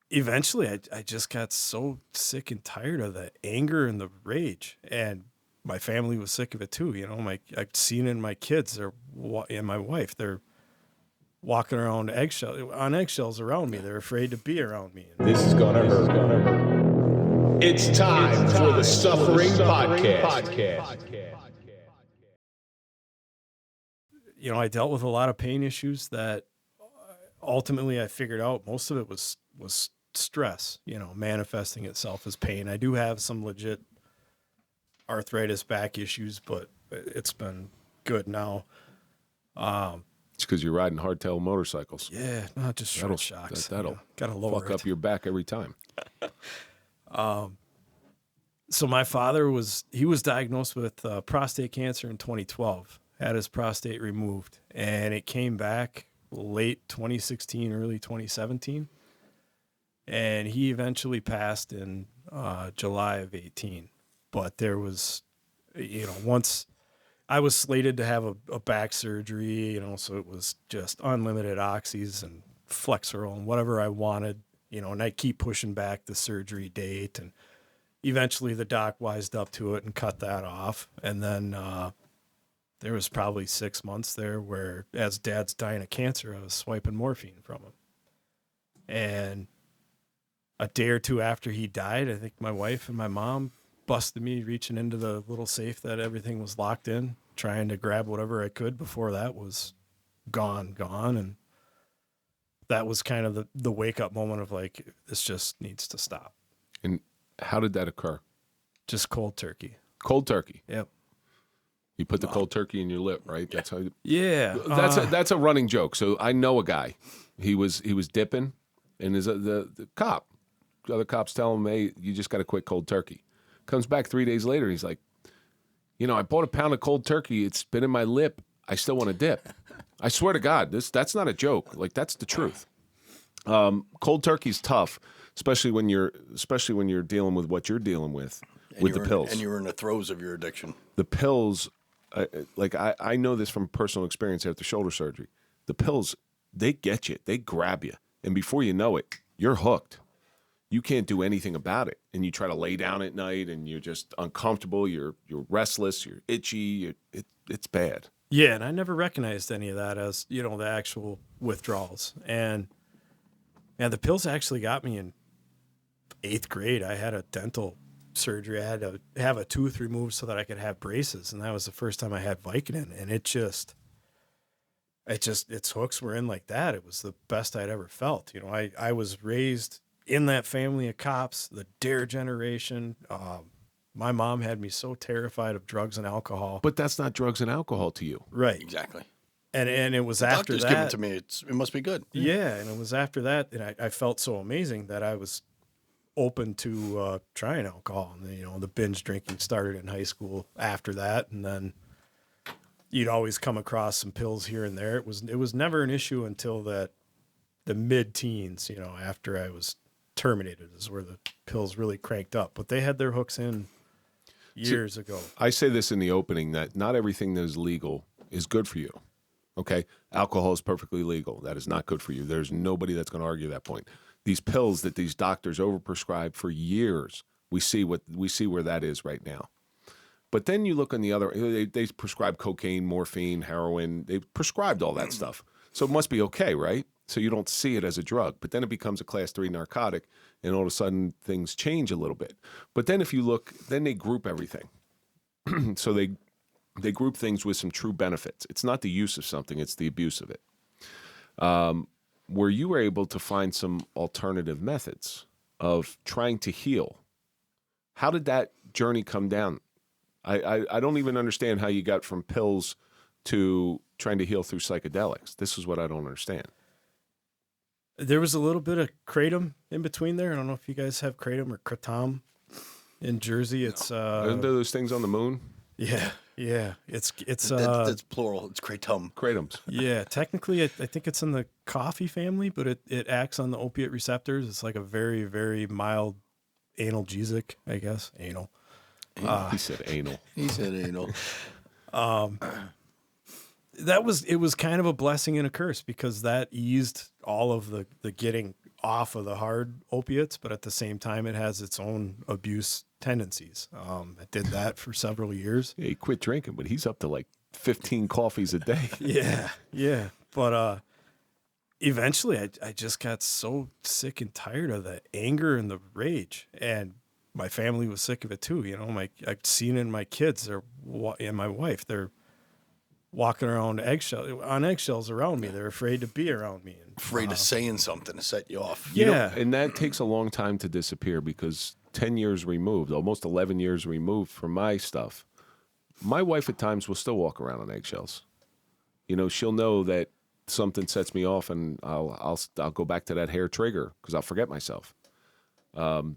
eventually I just got so sick and tired of the anger and the rage, and my family was sick of it too. I've seen it in my kids, and my wife, they're walking around on eggshells around me. They're afraid to be around me. This is gonna hurt. It's time for the Suffering Podcast. I dealt with a lot of pain issues that ultimately I figured out most of it was stress, manifesting itself as pain. I do have some legit arthritis back issues, but it's been good now. It's because you're riding hardtail motorcycles. Yeah, not just short shocks. That'll gotta lower fuck up your back every time. So my father was diagnosed with prostate cancer in 2012, had his prostate removed, and it came back late 2016, early 2017. And he eventually passed in July of 18. But there was, once I was slated to have a back surgery, so it was just unlimited oxys and Flexeril and whatever I wanted, and I keep pushing back the surgery date. And eventually the doc wised up to it and cut that off. And then there was probably 6 months there where, as Dad's dying of cancer, I was swiping morphine from him. And a day or two after he died, I think my wife and my mom busted me reaching into the little safe that everything was locked in, trying to grab whatever I could before that was gone. And that was kind of the wake-up moment of like, this just needs to stop. And how did that occur? Just cold turkey. Cold turkey? Yep. You put the cold turkey in your lip, right? That's how. Yeah. That's a running joke. So I know a guy. He was dipping, and the cop, the other cops tell him, "Hey, you just got to quit cold turkey." Comes back 3 days later. He's like, I bought a pound of cold turkey. It's been in my lip. I still want to dip. I swear to God, that's not a joke. Like, that's the truth. Cold turkey's tough, especially when you're dealing with what you're dealing with the pills. And you're in the throes of your addiction. The pills, I know this from personal experience after shoulder surgery. The pills, they get you. They grab you. And before you know it, you're hooked. You can't do anything about it. And you try to lay down at night and you're just uncomfortable. You're restless. You're itchy. It's bad. Yeah, and I never recognized any of that as, the actual withdrawals. And the pills actually got me in 8th grade. I had a dental surgery. I had to have a tooth removed so that I could have braces. And that was the first time I had Vicodin. And its hooks were in like that. It was the best I'd ever felt. I was raised in that family of cops, the DARE generation. My mom had me so terrified of drugs and alcohol. But that's not drugs and alcohol to you. Right. Exactly. And it was after doctors that. give it to me. It must be good. Yeah, and it was after that, and I felt so amazing that I was open to trying alcohol. And the binge drinking started in high school after that, and then you'd always come across some pills here and there. It was never an issue until the mid-teens. After I was terminated is where the pills really cranked up. But they had their hooks in years ago. I say this in the opening that not everything that is legal is good for you. Okay? Alcohol is perfectly legal. That is not good for you. There's nobody that's going to argue that point. These pills that these doctors overprescribe for years, we see where that is right now. But then you look on the other, they prescribe cocaine, morphine, heroin. They've prescribed all that stuff. So it must be okay, right? So you don't see it as a drug. But then it becomes a class 3 narcotic, and all of a sudden things change a little bit. But then if you look, then they group everything. So they group things with some true benefits. It's not the use of something, it's the abuse of it. Where you were able to find some alternative methods of trying to heal. How did that journey come down? I don't even understand how you got from pills to trying to heal through psychedelics. This is what I don't understand. There was a little bit of kratom in between there. I don't know if you guys have kratom or kratom in Jersey. It's Isn't there those things on the moon? Yeah. It's That's plural. It's kratom. Kratums. Yeah, technically I think it's in the coffee family, but it acts on the opiate receptors. It's like a very, very mild analgesic, I guess. Anal. He said anal. He said anal. It was kind of a blessing and a curse because that eased all of the getting off of the hard opiates, but at the same time, it has its own abuse tendencies. I did that for several years. Yeah, he quit drinking, but he's up to like 15 coffees a day. Yeah. But eventually, I just got so sick and tired of the anger and the rage, and my family was sick of it too. You know, I've seen it in my kids, and my wife. They're walking around on eggshells around me. They're afraid to be around me. And, Afraid of saying something to set you off. You know, yeah. and that takes a long time to disappear because 10 years removed, almost 11 years removed from my stuff, my wife at times will still walk around on eggshells. You know, she'll know that something sets me off, and I'll go back to that hair trigger because I'll forget myself. And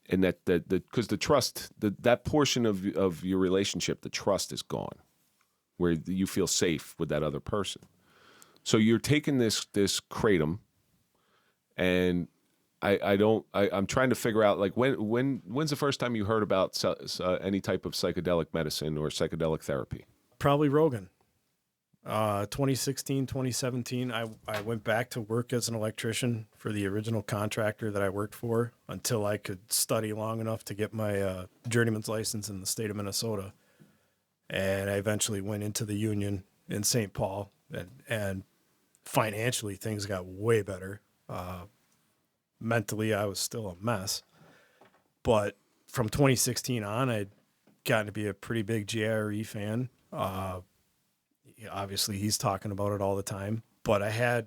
that because the trust, that portion of your relationship, the trust is gone, where you feel safe with that other person. So you're taking this kratom, and I'm trying to figure out, like, when's the first time you heard about any type of psychedelic medicine or psychedelic therapy? Probably Rogan. 2016, 2017, I went back to work as an electrician for the original contractor that I worked for until I could study long enough to get my journeyman's license in the state of Minnesota. And I eventually went into the union in St. Paul, and financially things got way better. Mentally, I was still a mess. But from 2016 on, I'd gotten to be a pretty big GRE fan. Obviously, he's talking about it all the time. But I had,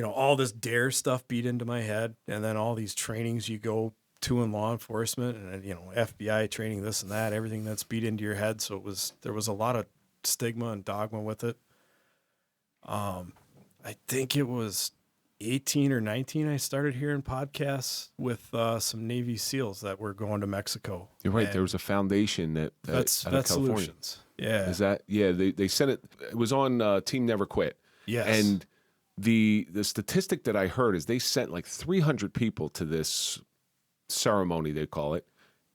all this DARE stuff beat into my head, and then all these trainings you go to in law enforcement, and FBI training, this and that, everything that's beat into your head. So there was a lot of stigma and dogma with it. I think it was 18 or 19, I started hearing podcasts with some Navy SEALs that were going to Mexico. You're right. There was a foundation that Vet out of California. Solutions. Yeah. Is that? Yeah. They sent it. It was on Team Never Quit. Yes. And the statistic that I heard is they sent like 300 people to this ceremony, they call it,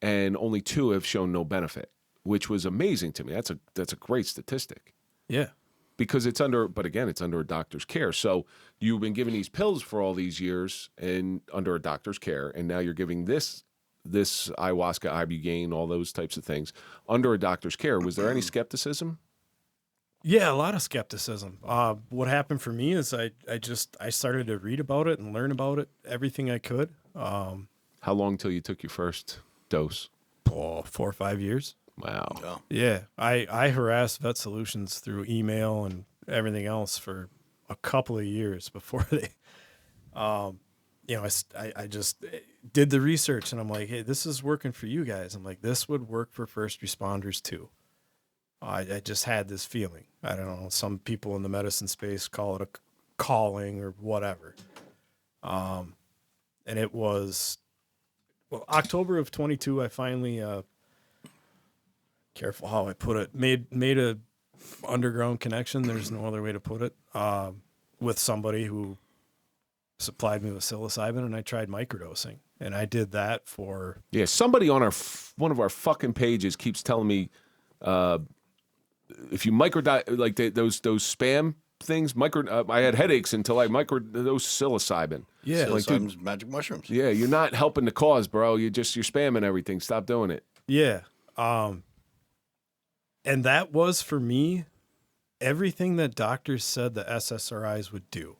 and only 2 have shown no benefit, which was amazing to me. That's a great statistic. Yeah. Because it's under a doctor's care. So you've been giving these pills for all these years and under a doctor's care, and now you're giving this ayahuasca, ibogaine, all those types of things under a doctor's care. Was there any skepticism? Yeah, a lot of skepticism. What happened for me is I started to read about it and learn about it, everything I could. How long till you took your first dose? 4 or 5 years. Wow. Yeah. I harassed Vet Solutions through email and everything else for a couple of years before they, I just did the research, and I'm like, hey, this is working for you guys. I'm like, this would work for first responders too. I just had this feeling. I don't know. Some people in the medicine space call it a calling or whatever. And it was, October of 22, I finally, careful how I put it, made a underground connection. There's no other way to put it, with somebody who supplied me with psilocybin, and I tried microdosing, and I did that for. Yeah. Somebody on one of our fucking pages keeps telling me, if you like those spam things, I had headaches until I those psilocybin. Yeah. So like, dude, magic mushrooms. Yeah, you're not helping the cause, bro. You're spamming everything. Stop doing it. Yeah. And that was, for me, everything that doctors said the SSRIs would do.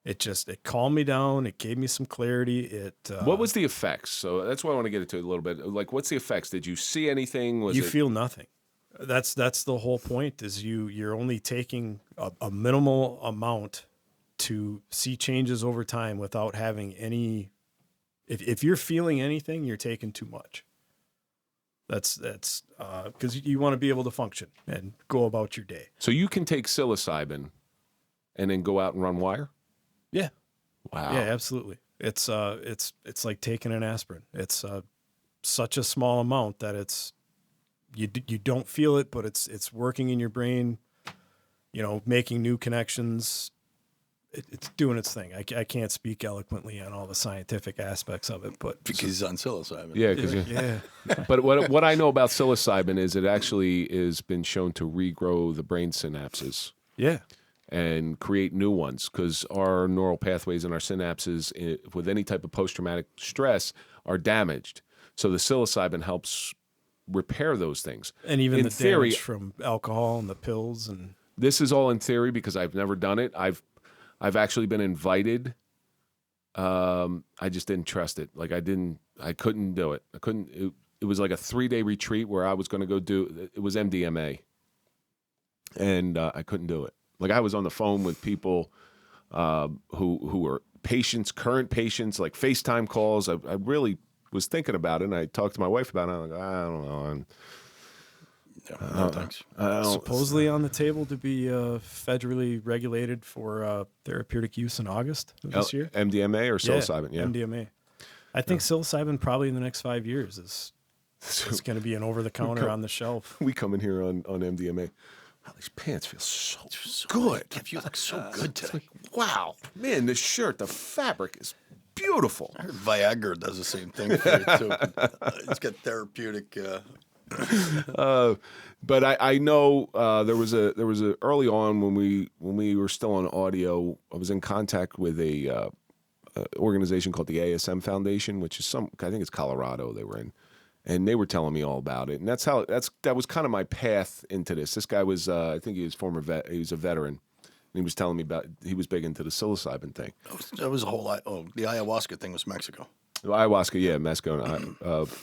It calmed me down. It gave me some clarity. What was the effects? So that's why I want to get into it a little bit. Like, what's the effects? Did you see anything? You feel nothing. That's the whole point, is you're only taking a minimal amount to see changes over time without having any. If you're feeling anything, you're taking too much. That's because you want to be able to function and go about your day. So you can take psilocybin and then go out and run wire? Yeah. Wow. Yeah, absolutely. It's like taking an aspirin. It's such a small amount that you don't feel it, but it's working in your brain, making new connections. It's doing its thing. I can't speak eloquently on all the scientific aspects of it, but Because he's on psilocybin. Yeah, because yeah. But what I know about psilocybin is it actually has been shown to regrow the brain synapses. Yeah. and create new ones, because our neural pathways and our synapses with any type of post-traumatic stress are damaged. So the psilocybin helps repair those things. And even in the theory, damage from alcohol and the pills and this is all in theory because I've never done it. I've actually been invited. I just didn't trust it. Like I couldn't do it. It was like a 3-day retreat where I was going to go do, it was MDMA. And I couldn't do it. Like I was on the phone with people who were patients, current patients, like FaceTime calls. I really was thinking about it, and I talked to my wife about it. I'm like, I don't know. No, thanks. supposedly on the table to be federally regulated for therapeutic use in August of this year. MDMA or psilocybin? Yeah. MDMA. I think psilocybin probably in the next 5 years is it's going to be an over-the-counter on the shelf. We come in here on MDMA. Wow, these pants feel so good. Kev, you look so good today. Wow, man, this shirt, the fabric is beautiful. I heard Viagra does the same thing for you, too. It's got therapeutic... But I know there was a early on when we were still on audio. I was in contact with a organization called the ASM Foundation, which is I think it's Colorado they were in, and they were telling me all about it. And that was kind of my path into this. This guy was I think he was he was a veteran. And he was telling me he was big into the psilocybin thing. That was a whole lot. Oh, the ayahuasca thing was Mexico. Ayahuasca, yeah, Mexico,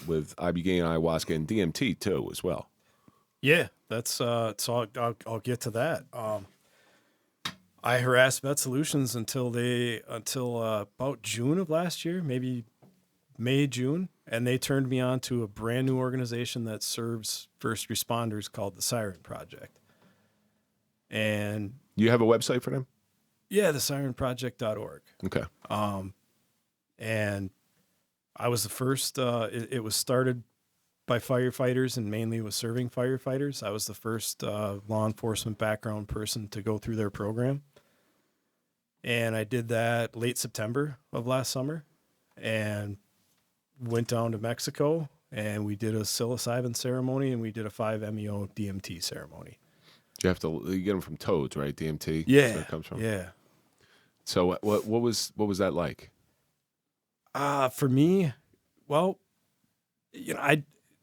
with ibogaine, ayahuasca, and DMT too, as well. Yeah, that's so I'll get to that. I harassed Vet Solutions until about June of last year, maybe May, June, and they turned me on to a brand new organization that serves first responders called the Siren Project. And you have a website for them? Yeah, the sirenproject.org. Okay. And I was the first, it was started by firefighters and mainly was serving firefighters. I was the first law enforcement background person to go through their program. And I did that late September of last summer and went down to Mexico and we did a psilocybin ceremony and we did a 5-MeO DMT ceremony. You get them from toads, right? DMT? Yeah. That's where it comes from. Yeah. So what was that like? For me, well,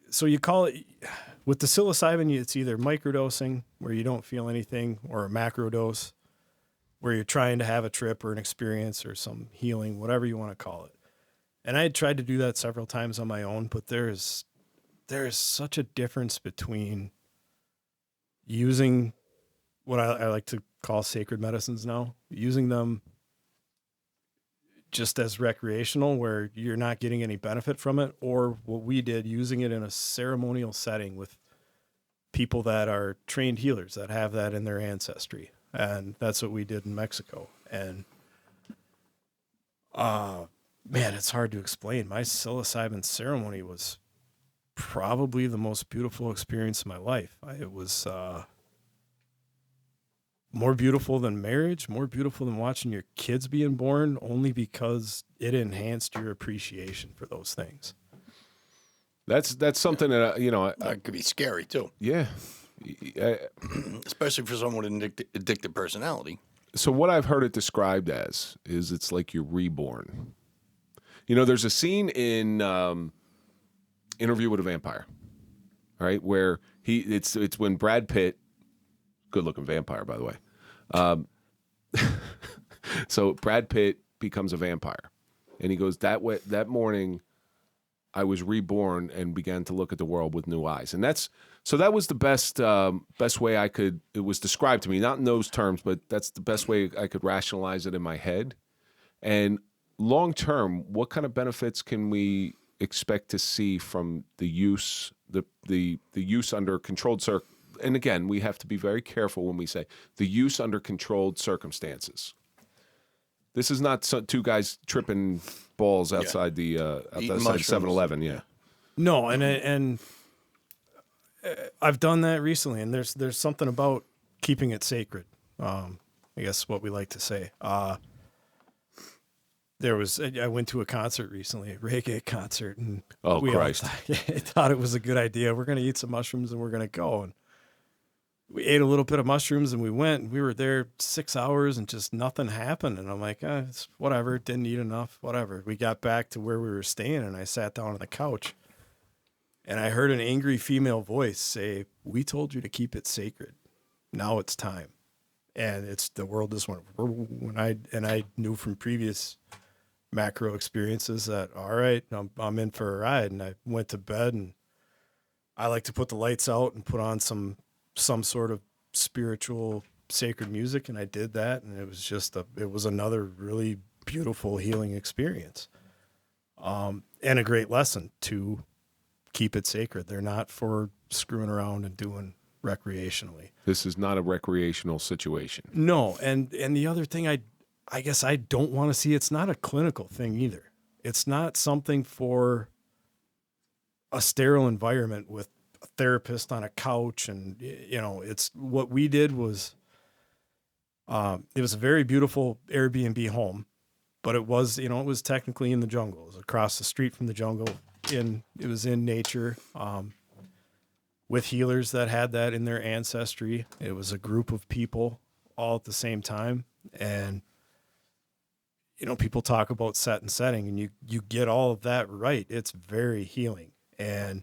so you call it, with the psilocybin, it's either microdosing where you don't feel anything or a macrodose where you're trying to have a trip or an experience or some healing, whatever you want to call it. And I had tried to do that several times on my own, but there is such a difference between using what I like to call sacred medicines now, using them just as recreational where you're not getting any benefit from it, or what we did, using it in a ceremonial setting with people that are trained healers that have that in their ancestry. And that's what we did in Mexico. And man, it's hard to explain. My psilocybin ceremony was probably the most beautiful experience of my life. It was more beautiful than marriage, more beautiful than watching your kids being born, only because it enhanced your appreciation for those things. That's something that That could be scary too. Yeah. Especially for someone with an addicted personality. So what I've heard it described as is it's like you're reborn. There's a scene in Interview with a Vampire, right, where it's when Brad Pitt, good-looking vampire, by the way. So Brad Pitt becomes a vampire, and he goes, that morning I was reborn and began to look at the world with new eyes. And that was the best way it was described to me, not in those terms, but that's the best way I could rationalize it in my head. And long term, what kind of benefits can we expect to see from the use, the use under controlled and again, we have to be very careful when we say the use under controlled circumstances. This is not two guys tripping balls outside the outside 7-Eleven. Yeah. No, and I've done that recently, and there's something about keeping it sacred. I guess what we like to say. I went to a concert recently, a reggae concert, and we Christ, thought it was a good idea. We're going to eat some mushrooms and we're going to go. And we ate a little bit of mushrooms and we went and we were there 6 hours and just nothing happened. And I'm like, it's whatever. Didn't eat enough, whatever. We got back to where we were staying and I sat down on the couch and I heard an angry female voice say, "We told you to keep it sacred. Now it's time." And the world just went, I knew from previous macro experiences that, all right, I'm in for a ride. And I went to bed and I like to put the lights out and put on some sort of spiritual sacred music. And I did that. And it was just it was another really beautiful healing experience. And a great lesson to keep it sacred. They're not for screwing around and doing recreationally. This is not a recreational situation. No. And the other thing I guess I don't want to see, it's not a clinical thing either. It's not something for a sterile environment with a therapist on a couch. And, it's what we did was, it was a very beautiful Airbnb home, but it was, it was technically in the jungle. It was across the street from the jungle. It was in nature, with healers that had that in their ancestry. It was a group of people all at the same time. And, people talk about set and setting and you get all of that right. It's very healing. And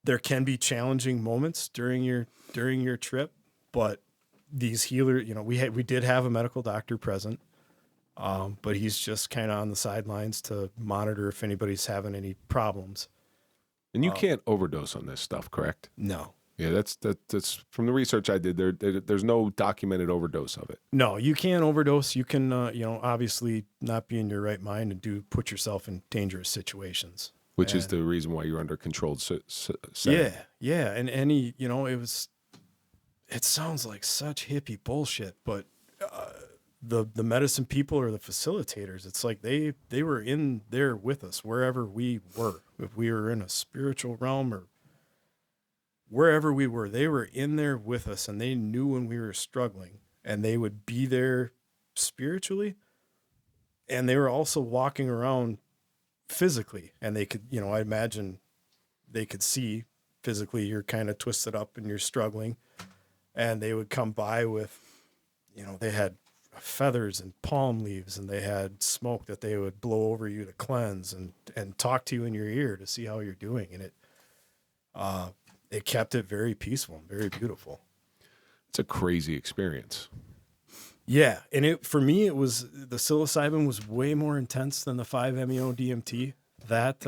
there can be challenging moments during your trip, but these healers, we did have a medical doctor present. But he's just kind of on the sidelines to monitor if anybody's having any problems. And you can't overdose on this stuff, correct? No. Yeah, that's from the research I did. There's no documented overdose of it. No, you can't overdose. You can, obviously not be in your right mind and put yourself in dangerous situations. Which is the reason why you're under controlled setting. Yeah. And it sounds like such hippie bullshit, but the medicine people or the facilitators, it's like they were in there with us wherever we were. If we were in a spiritual realm or wherever we were, they were in there with us and they knew when we were struggling and they would be there spiritually. And they were also walking around physically and they could, I imagine they could see physically you're kind of twisted up and you're struggling, and they would come by with, they had feathers and palm leaves and they had smoke that they would blow over you to cleanse and talk to you in your ear to see how you're doing. And it kept it very peaceful and very beautiful. It's a crazy experience. Yeah. And for me, it was, the psilocybin was way more intense than the 5-MeO DMT. That's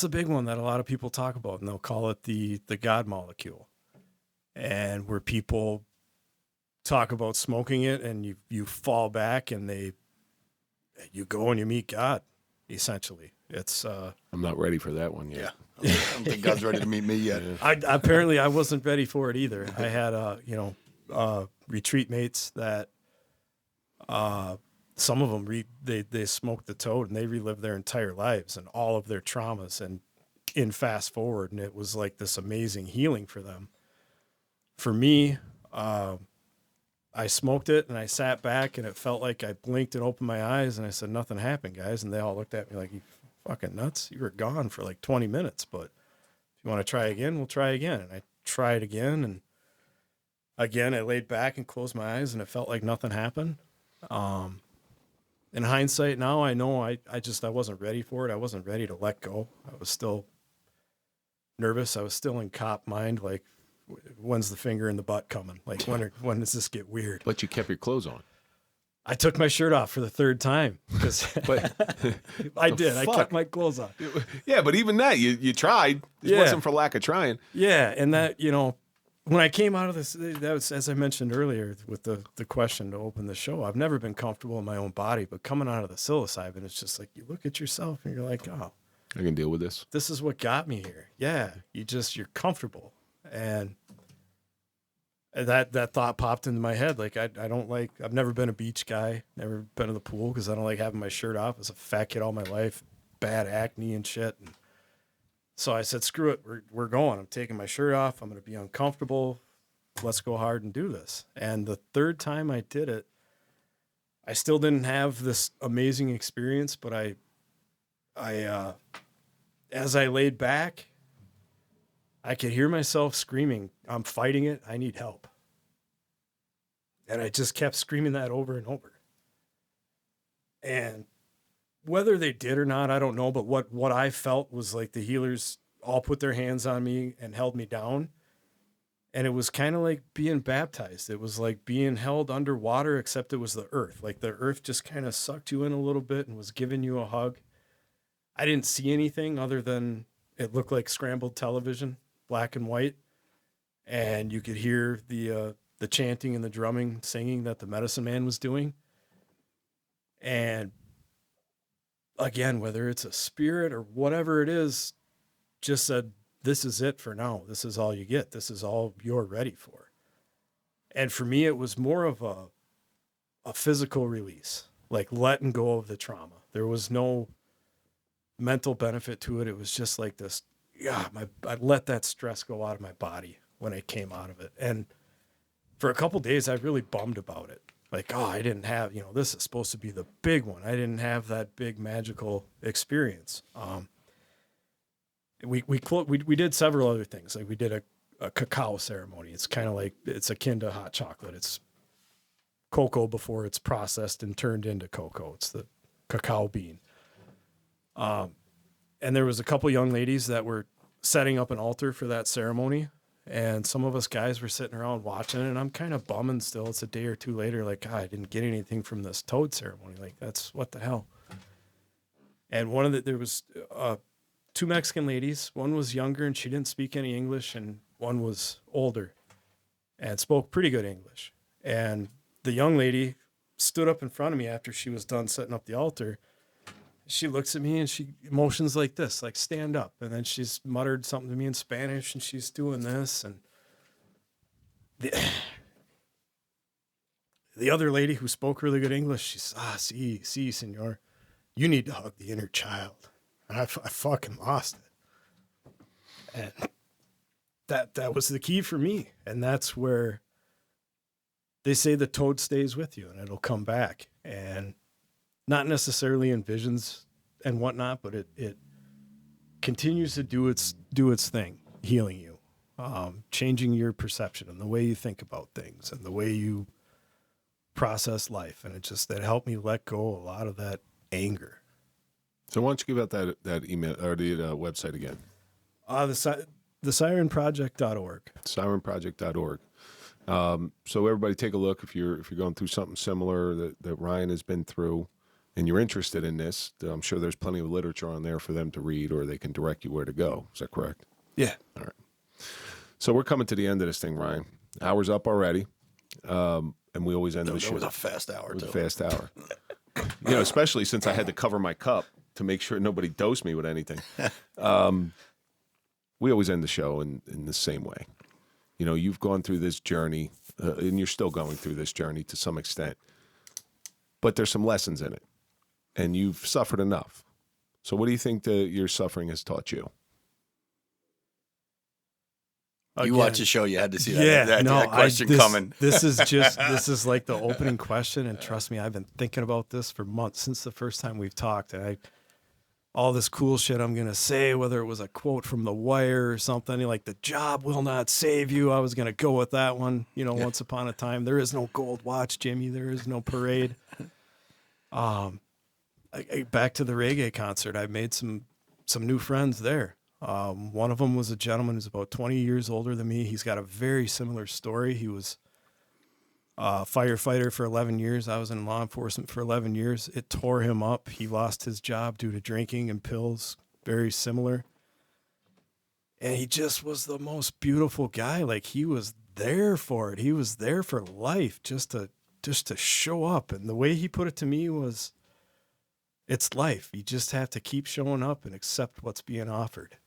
the big one that a lot of people talk about, and they'll call it the God molecule. And where people talk about smoking it and you fall back and you go and you meet God, essentially. It's I'm not ready for that one yet. Yeah. I don't think God's ready to meet me yet. Apparently I wasn't ready for it either. I had retreat mates that some of them they smoked the toad and they relived their entire lives and all of their traumas and in fast forward, and it was like this amazing healing for them. For me, I smoked it and I sat back and it felt like I blinked and opened my eyes and I said, "Nothing happened, guys." And they all looked at me like, "You fucking nuts. You were gone for like 20 minutes, but if you want to try again, we'll try again." And I tried again. And again, I laid back and closed my eyes and it felt like nothing happened. In hindsight now, I know I wasn't ready for it. I wasn't ready to let go. I was still nervous. I was still in cop mind. Like, when's the finger in the butt coming? Like, when does this get weird? But you kept your clothes on. I took my shirt off for the third time because I did. I kept my clothes on. Yeah, but even that, you tried. It wasn't for lack of trying. Yeah, and that, when I came out of this, that was, as I mentioned earlier with the question to open the show, I've never been comfortable in my own body, but coming out of the psilocybin, it's just like you look at yourself and you're like, oh, I can deal with this. This is what got me here. Yeah, you're comfortable. And that thought popped into my head. Like, I've never been a beach guy, never been in the pool because I don't like having my shirt off. I was a fat kid all my life, bad acne and shit. And so I said, screw it. We're going. I'm taking my shirt off. I'm going to be uncomfortable. Let's go hard and do this. And the third time I did it, I still didn't have this amazing experience, but I as I laid back, I could hear myself screaming, I'm fighting it. I need help. And I just kept screaming that over and over. And whether they did or not, I don't know. But what I felt was like the healers all put their hands on me and held me down. And it was kind of like being baptized. It was like being held underwater, except it was the earth. Like the earth just kind of sucked you in a little bit and was giving you a hug. I didn't see anything other than it looked like scrambled television, black and white. And you could hear the chanting and the drumming, singing that the medicine man was doing. And again, whether it's a spirit or whatever it is, just said, this is it for now. This is all you get. This is all you're ready for. And for me, it was more of a physical release, like letting go of the trauma. There was no mental benefit to it. It was just like this, I let that stress go out of my body when I came out of it. And for a couple of days, I really bummed about it. Like, I didn't have, this is supposed to be the big one. I didn't have that big magical experience. We did several other things. Like we did a cacao ceremony. It's kind of like, it's akin to hot chocolate. It's cocoa before it's processed and turned into cocoa. It's the cacao bean. And there was a couple young ladies that were setting up an altar for that ceremony. And some of us guys were sitting around watching it, and I'm kind of bumming still. It's a day or two later, like, God, I didn't get anything from this toad ceremony. Like, that's what the hell. And there was two Mexican ladies. One was younger, and she didn't speak any English, and one was older and spoke pretty good English. And the young lady stood up in front of me after she was done setting up the altar. She looks at me and she motions like this, like stand up. And then she's muttered something to me in Spanish and she's doing this. And the other lady who spoke really good English, she says, sí, senor. You need to hug the inner child. And I fucking lost it. And that was the key for me. And that's where they say the toad stays with you and it'll come back. And not necessarily in visions and whatnot, but it continues to do its thing, healing you, changing your perception and the way you think about things and the way you process life. And it helped me let go a lot of that anger. So why don't you give out that email or the website again? The sirenproject.org. Sirenproject.org. So everybody take a look if you're going through something similar that Ryan has been through and you're interested in this. I'm sure there's plenty of literature on there for them to read, or they can direct you where to go. Is that correct? Yeah. All right. So we're coming to the end of this thing, Ryan. Hour's up already. And we always end the show. It was a fast hour, It was too. a fast hour. Especially since I had to cover my cup to make sure nobody dosed me with anything. We always end the show in the same way. You've gone through this journey, and you're still going through this journey to some extent. But there's some lessons in it, and you've suffered enough. So what do you think your suffering has taught you? You watch the show, you had to see that question coming. This is like the opening question, and trust me, I've been thinking about this for months since the first time we've talked, and all this cool shit I'm going to say, whether it was a quote from The Wire or something, like the job will not save you. I was going to go with that one, once upon a time. There is no gold watch, Jimmy. There is no parade. Back to the reggae concert. I made some new friends there. One of them was a gentleman who's about 20 years older than me. He's got a very similar story. He was a firefighter for 11 years. I was in law enforcement for 11 years. It tore him up. He lost his job due to drinking and pills. Very similar. And he just was the most beautiful guy. Like, he was there for it. He was there for life, just to show up. And the way he put it to me was, it's life. You just have to keep showing up and accept what's being offered.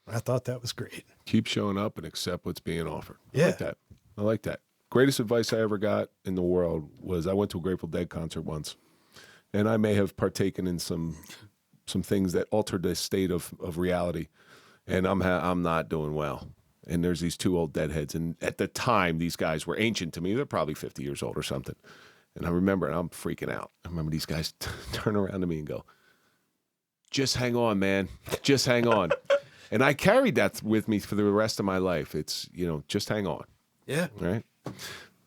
I thought that was great. Keep showing up and accept what's being offered. Yeah. I like that. Greatest advice I ever got in the world was I went to a Grateful Dead concert once, and I may have partaken in some things that altered the state of reality, and I'm not doing well. And there's these two old deadheads, and at the time, these guys were ancient to me. They're probably 50 years old or something. And I remember, and I'm freaking out. I remember these guys turn around to me and go, "Just hang on, man. Just hang on." And I carried that with me for the rest of my life. It's, just hang on. Yeah. All right.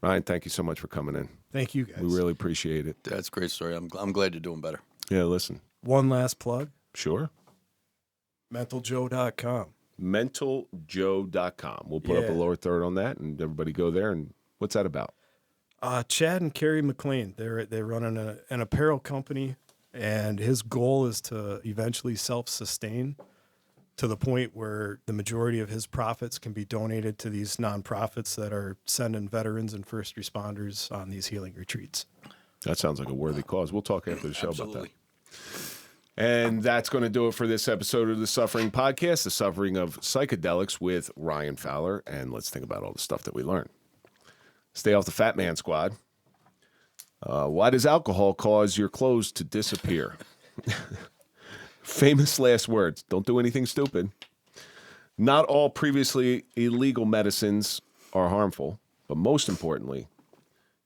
Ryan, thank you so much for coming in. Thank you, guys. We really appreciate it. That's a great story. I'm glad you're doing better. Yeah, listen. One last plug. Sure. mentaljoe.com. mentaljoe.com. We'll put up a lower third on that, and everybody go there. And what's that about? Chad and Carrie McLean, they run an apparel company, and his goal is to eventually self-sustain to the point where the majority of his profits can be donated to these nonprofits that are sending veterans and first responders on these healing retreats. That sounds like a worthy cause. We'll talk after the show about that. Absolutely. And that's going to do it for this episode of The Suffering Podcast, The Suffering of Psychedelics with Ryan Fowler. And let's think about all the stuff that we learned. Stay off the Fat Man Squad. Why does alcohol cause your clothes to disappear? Famous last words. Don't do anything stupid. Not all previously illegal medicines are harmful, but most importantly,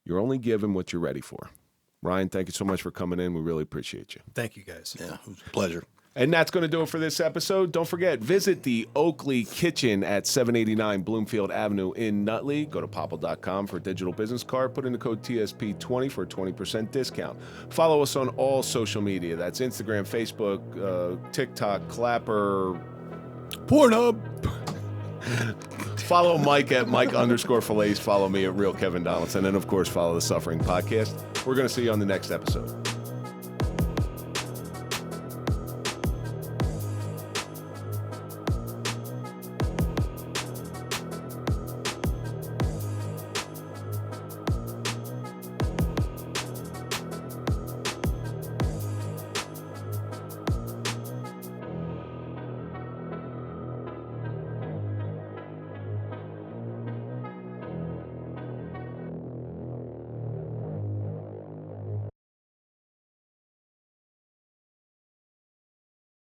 you're only given what you're ready for. Ryan, thank you so much for coming in. We really appreciate you. Thank you, guys. Yeah, it was a pleasure. And that's going to do it for this episode. Don't forget, visit the Oakley Kitchen at 789 Bloomfield Avenue in Nutley. Go to popple.com for a digital business card. Put in the code TSP20 for a 20% discount. Follow us on all social media. That's Instagram, Facebook, TikTok, Clapper, Pornhub. Follow Mike at Mike_Fillets. Follow me at Real Kevin Donaldson. And, of course, follow The Suffering Podcast. We're going to see you on the next episode.